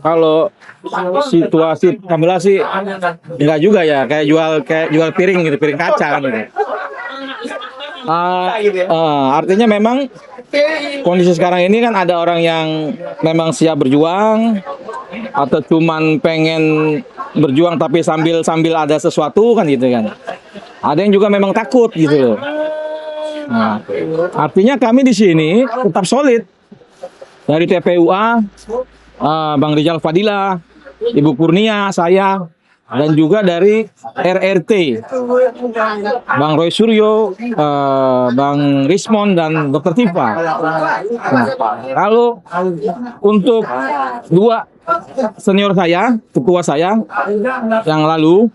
Kalau situasi Kamila sih enggak juga ya, kayak jual piring gitu, piring kaca kan gitu. Artinya memang kondisi sekarang ini kan ada orang yang memang siap berjuang atau cuman pengen berjuang tapi sambil ada sesuatu kan gitu kan. Ada yang juga memang takut gitu loh. Nah, artinya kami di sini tetap solid dari TPUA, Bang Rizal Fadila, Ibu Kurnia, saya, dan juga dari RRT, Bang Roy Suryo, Bang Rismon, dan Dr. Tifa. Nah, kalau untuk dua senior saya, ketua saya yang lalu,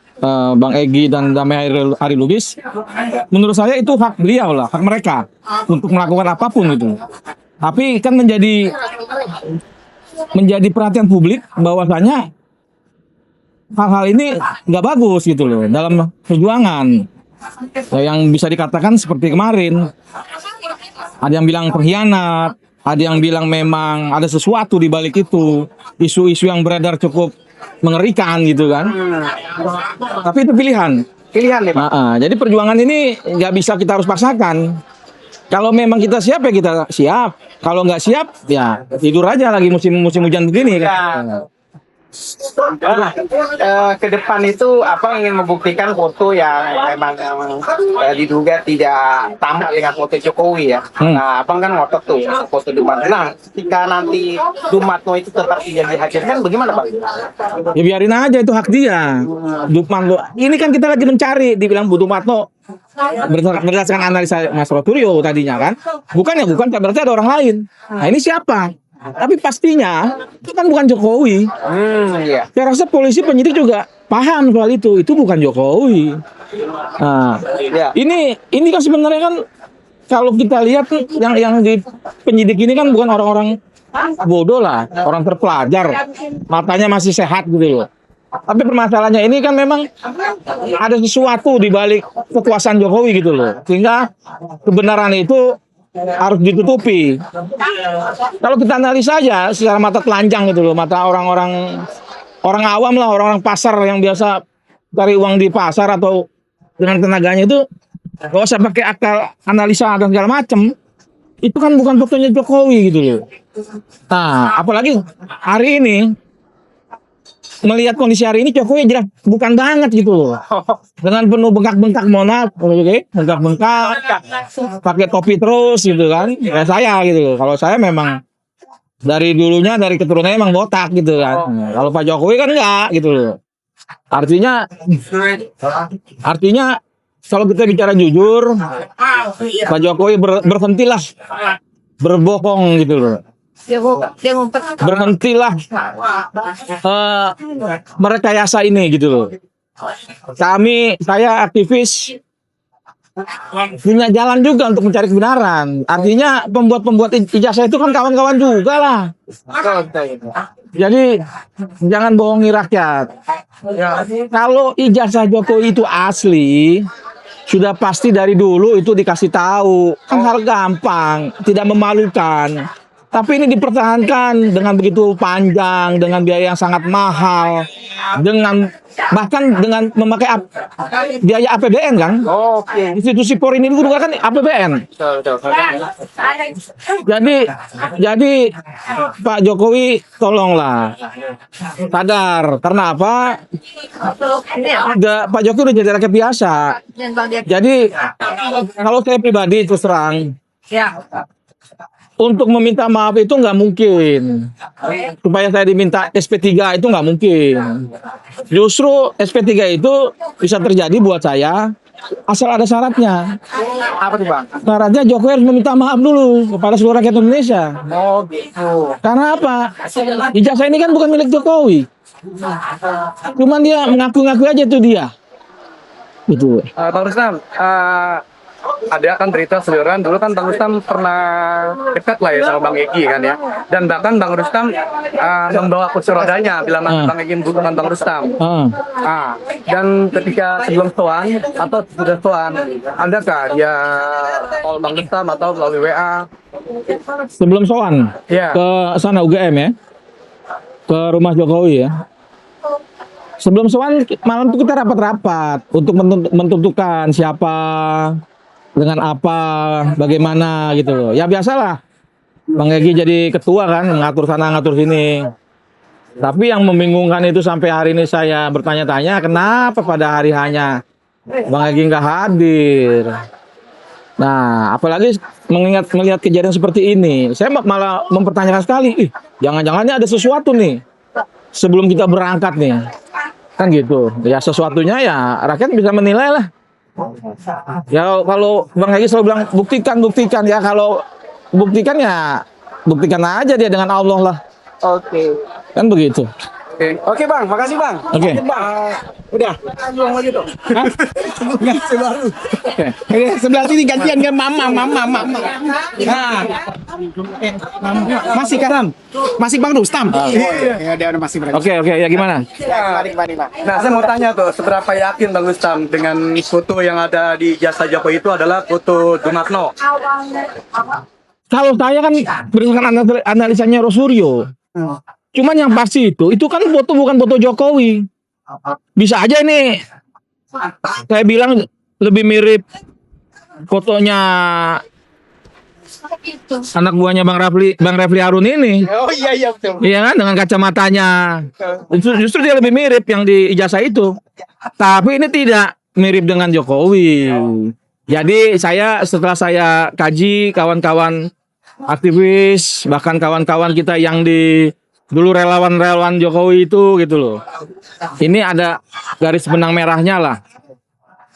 Bang Egy dan Damai Hari Lubis, menurut saya itu hak beliau lah, hak mereka untuk melakukan apapun itu. Tapi kan menjadi perhatian publik bahwasanya hal-hal ini nggak bagus gitu loh dalam perjuangan. Yang bisa dikatakan seperti kemarin, ada yang bilang pengkhianat, ada yang bilang memang ada sesuatu di balik itu, isu-isu yang beredar cukup mengerikan gitu kan. Tapi itu pilihan ya Pak. Jadi perjuangan ini nggak bisa kita harus paksakan. Kalau memang kita siap ya kita siap. Kalau nggak siap ya tidur aja lagi musim hujan begini kan. Ke depan itu apa ingin membuktikan foto yang memang diduga tidak tamat dengan foto Jokowi ya. Nah, abang kan ngotot tuh foto Dumatno. Nah, ketika nanti Dumatno itu tetap tidak dihadirkan, bagaimana Pak? Ya biarin aja, itu hak dia. Dumatno. Ini kan kita lagi mencari, dibilang Bu Dumatno berdasarkan analisa Mas Roturio tadinya kan. Bukan, berarti ada orang lain. Nah, ini siapa? Tapi pastinya itu kan bukan Jokowi. Iya. Saya rasa polisi penyidik juga paham soal itu bukan Jokowi. Nah, ini kan sebenarnya kan kalau kita lihat yang di penyidik ini kan bukan orang-orang bodoh lah, orang terpelajar, matanya masih sehat gitu loh. Tapi permasalahannya ini kan memang ada sesuatu di balik kekuasaan Jokowi gitu loh, sehingga kebenaran itu harus ditutupi. Kalau kita analisa aja secara mata telanjang gitu loh, mata orang awam lah, orang pasar yang biasa cari uang di pasar atau dengan tenaganya itu, gak usah pakai akal analisa dan segala macem. Itu kan bukan fotonya Jokowi gitu loh. Nah, apalagi hari ini melihat kondisi hari ini Jokowi jelas bukan banget gitu loh. Dengan penuh bengkak-bengkak, bengkak-bengkak, pakai topi terus gitu kan. Kayak saya gitu loh. Kalau saya memang dari dulunya, dari keturunannya emang botak gitu kan. Kalau Pak Jokowi kan enggak gitu loh. Artinya kalau kita bicara jujur, Pak Jokowi berhentilah berbohong gitu loh. Berhentilah merekayasa ini gitu loh. Saya aktivis punya jalan juga untuk mencari kebenaran. Artinya pembuat ijazah itu kan kawan-kawan juga lah. Jadi jangan bohongi rakyat. Kalau ijazah Jokowi itu asli, sudah pasti dari dulu itu dikasih tahu. Kan hal gampang, tidak memalukan. Tapi ini dipertahankan dengan begitu panjang, dengan biaya yang sangat mahal, bahkan dengan memakai biaya APBN kan? Oke. Institusi Polri ini juga kan APBN. Jadi Pak Jokowi tolonglah sadar. Karena apa? Pak Jokowi udah jadi rakyat biasa. Jadi kalau saya pribadi terus terang, untuk meminta maaf itu nggak mungkin. Supaya saya diminta SP3 itu nggak mungkin. Justru SP3 itu bisa terjadi buat saya asal ada syaratnya. Apa tuh Bang? Syaratnya Jokowi harus meminta maaf dulu kepada seluruh rakyat Indonesia. Oh gitu. Karena apa? Ijazah ini kan bukan milik Jokowi. Cuman dia mengaku-ngaku aja tuh dia. Gitu. Bang Rustam, ada kan berita seliweran dulu kan Bang Rustam pernah dekat lah ya sama Bang Egy kan ya, dan bahkan Bang Rustam membawa kursi rodanya bila Bang Egy membutuhkan Bang Rustam. Dan ketika sebelum soan atau sudah soan, adakah dia call Bang Rustam atau melalui WA? Sebelum soan ke sana UGM ya. ke rumah Jokowi ya. Sebelum soal malam itu kita rapat-rapat untuk menentukan siapa dengan apa, bagaimana gitu loh. Ya biasalah, Bang Egy jadi ketua kan, ngatur sana ngatur sini. Tapi yang membingungkan itu sampai hari ini saya bertanya-tanya kenapa pada hari hanya Bang Egy nggak hadir. Nah, apalagi melihat kejadian seperti ini, saya malah mempertanyakan sekali, jangan-jangan ini ada sesuatu nih sebelum kita berangkat nih. Kan gitu. Ya sesuatunya ya rakyat bisa menilai lah. Ya kalau Bang Egy selalu bilang buktikan ya, kalau buktikan ya buktikan aja dia dengan Allah lah. Oke. Kan begitu. Oke Bang, makasih Bang. Oke. Udah. Buang lagi dong. Ganti baru. Oke. Sebelah sini gantian kan mama. Nah. Masih Karam. Masih Bang Rustam. Iya, dia udah masih berani. Oke, ya gimana? Mari, Bang. Nah, saya mau tanya tuh, seberapa yakin Bang Rustam dengan foto yang ada di jasa Jokowi itu adalah foto Dumatno? Kalau saya kan berdasarkan analisanya Rosuryo. Cuman yang pasti itu kan foto bukan foto Jokowi. Bisa aja ini saya bilang lebih mirip fotonya anak buahnya Bang Refli Harun ini. Oh iya betul. Iya kan, dengan kacamatanya. Justru dia lebih mirip yang di ijazah itu. Tapi ini tidak mirip dengan Jokowi. Jadi setelah saya kaji kawan-kawan aktivis, bahkan kawan-kawan kita yang dulu relawan Jokowi itu gitu loh. Ini ada garis benang merahnya lah.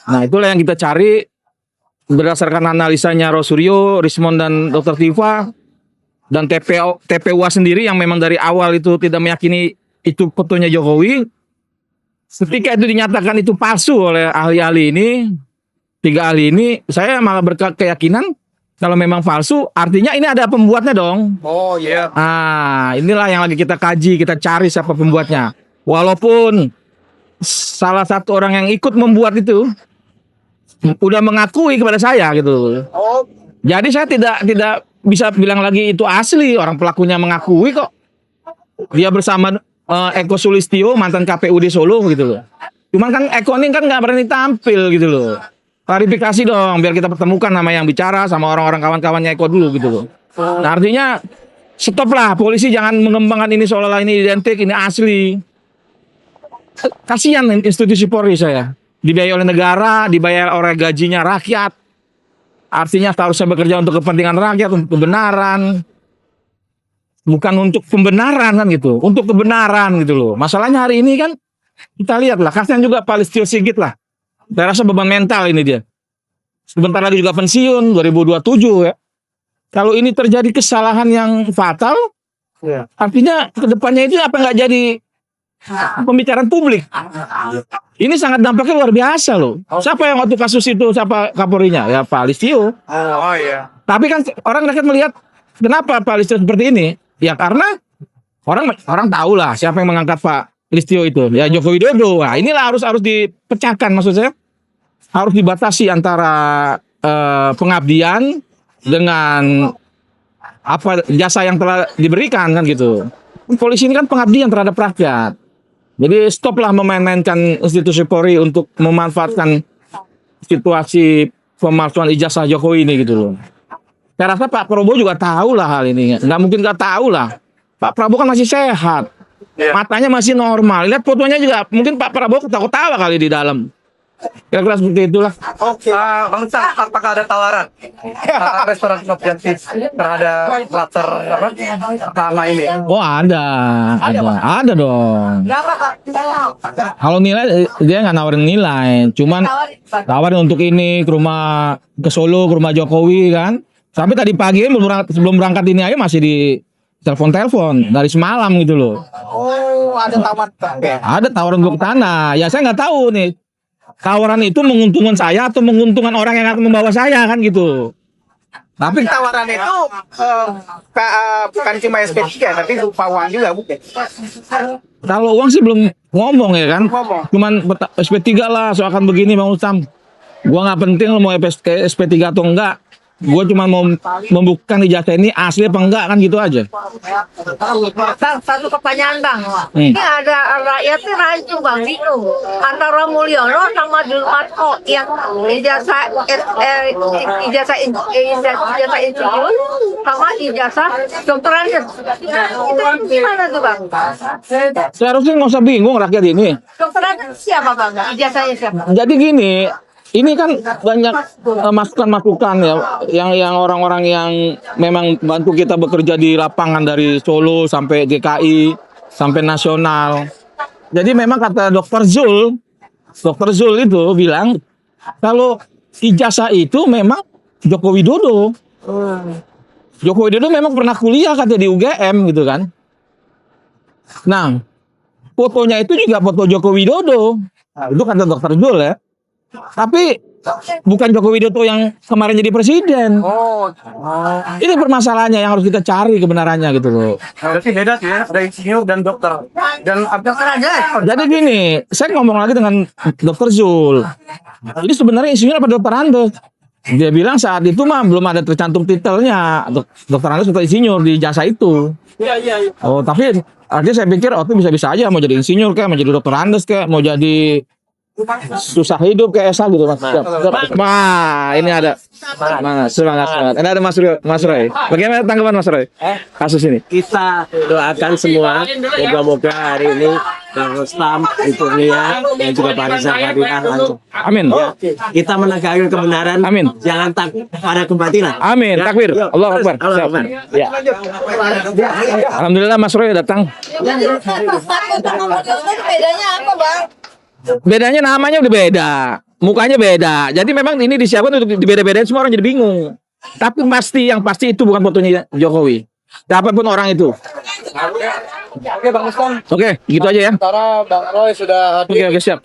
Nah, itulah yang kita cari berdasarkan analisanya Rosuryo, Rismond dan Dr. Tifa dan TPUA sendiri yang memang dari awal itu tidak meyakini itu fotonya Jokowi. Ketika itu dinyatakan itu palsu oleh ahli-ahli ini, 3 ahli ini, saya malah berkeyakinan kalau memang palsu, artinya ini ada pembuatnya dong. Oh iya. Nah, inilah yang lagi kita kaji, kita cari siapa pembuatnya. Walaupun salah satu orang yang ikut membuat itu udah mengakui kepada saya gitu. Oh. Jadi saya tidak bisa bilang lagi itu asli, orang pelakunya mengakui kok. Dia bersama Eko Sulistyo, mantan KPUD Solo gitu loh. Cuman kan Eko ini kan nggak berani tampil gitu loh. Klarifikasi dong, biar kita pertemukan nama yang bicara sama orang-orang kawan-kawannya Eko dulu gitu loh. Nah, artinya stop lah, polisi jangan mengembangkan ini seolah-olah ini identik, ini asli. Kasihan institusi Polri saya. Dibayar oleh negara, dibayar oleh gajinya rakyat. Artinya harusnya bekerja untuk kepentingan rakyat, untuk kebenaran. Bukan untuk pembenaran kan gitu, untuk kebenaran gitu loh. Masalahnya hari ini kan kita lihat lah, kasihan juga Pak Listio Sigit lah. Saya rasa beban mental ini dia. Sebentar lagi juga pensiun 2027 ya. Kalau ini terjadi kesalahan yang fatal, artinya kedepannya itu apa nggak jadi pembicaraan publik. Ini sangat dampaknya luar biasa loh. Siapa yang waktu kasus itu, siapa Kapolrinya? Ya Pak Listio. Oh iya. Tapi kan orang rakyat melihat kenapa Pak Listio seperti ini? Ya karena orang tahu lah siapa yang mengangkat Pak Listio itu, ya Joko Widodo. Nah, inilah harus dipecahkan, maksud saya harus dibatasi antara pengabdian dengan apa jasa yang telah diberikan kan gitu. Polisi ini kan pengabdian terhadap rakyat. Jadi stoplah memain-mainkan institusi Polri untuk memanfaatkan situasi pemalsuan ijazah Jokowi ini gitu loh. Saya rasa Pak Prabowo juga tahu lah hal ini, nggak mungkin nggak tahu lah. Pak Prabowo kan masih sehat. Matanya masih normal. Lihat fotonya juga, mungkin Pak Prabowo ketawa-tawa kali di dalam. Kira-kira seperti itulah. Oke. Bang Rustam, apakah ada tawaran restoran objektif terhadap latar nama ini? Oh ada dong. Kalau nilai dia nggak nawarin nilai, cuman tawarin untuk ini ke Solo, ke rumah Jokowi kan. Sampai tadi pagi sebelum berangkat ini aja masih di telepon dari semalam gitu loh. Oh, ada tawaran. Ada tawaran untuk tanah. Ya saya nggak tahu nih. Tawaran itu menguntungkan saya atau menguntungkan orang yang akan membawa saya kan gitu. Tapi tawaran itu bukan cuma SP3, tapi berupa uang juga bukan? Kalau uang sih belum ngomong ya kan. Cuman SP3 lah, soalkan begini Bang Rustam. Gua nggak penting lo mau SP3 atau enggak. Gue cuma mau membuktikan ijazah ini asli apa enggak kan gitu aja. Bang, satu pertanyaan bang. Ini ada rakyatnya rancu bang, bingung antara Mulyono sama Julmatko yang ijazah insinyur sama ijazah dokteran. Itu gimana tuh bang? Seharusnya nggak usah bingung rakyat ini. Dokteran siapa bang? Ijazahnya siapa? Jadi gini, ini kan banyak masukan-masukan ya, yang orang-orang yang memang bantu kita bekerja di lapangan dari Solo sampai DKI sampai nasional. Jadi memang kata Dokter Zul itu bilang kalau ijazah itu memang Joko Widodo. Joko Widodo memang pernah kuliah katanya di UGM gitu kan. Nah, fotonya itu juga foto Joko Widodo. Nah, itu kata Dokter Zul ya. Tapi bukan Joko Widodo yang kemarin jadi presiden. Ini permasalahannya yang harus kita cari kebenarannya gitu loh. Berarti beda sih ya, ada insinyur dan dokter. Dan Dokter aja. Jadi gini, saya ngomong lagi dengan Dokter Zul. Jadi sebenarnya insinyur apa dokter Andes? Dia bilang saat itu mah belum ada tercantum titelnya dokter Andes atau insinyur di jasa itu. Oh, tapi artinya saya pikir itu bisa-bisa aja mau jadi insinyur kayak, mau jadi dokter Andes kayak, mau jadi susah hidup kayak Esa gitu mas. Wah, ini ada semangat. Ini ada Mas Roy. Bagaimana tanggapan Mas Roy kasus ini? Kita doakan semua moga-moga hari ini Bang Rustam, Ibu Nia, dan juga Pak Rizal Fadila lancar. Amin. Ya, kita menegakkan kebenaran. Amin. Jangan takut pada kebatilan. Amin. Ya, Takbir. yuk, Allahu terus, Akbar. Allahu Akbar. Ya. Alhamdulillah Mas Roy datang. Bedanya apa bang? Bedanya namanya udah beda, mukanya beda. Jadi memang ini disiapkan untuk dibeda-bedain, semua orang jadi bingung. Tapi yang pasti itu bukan fotonya Jokowi. Siapapun orang itu. Oke Bang Rustam, Oke, gitu aja ya. sementara Bang Roy sudah Oke, siap.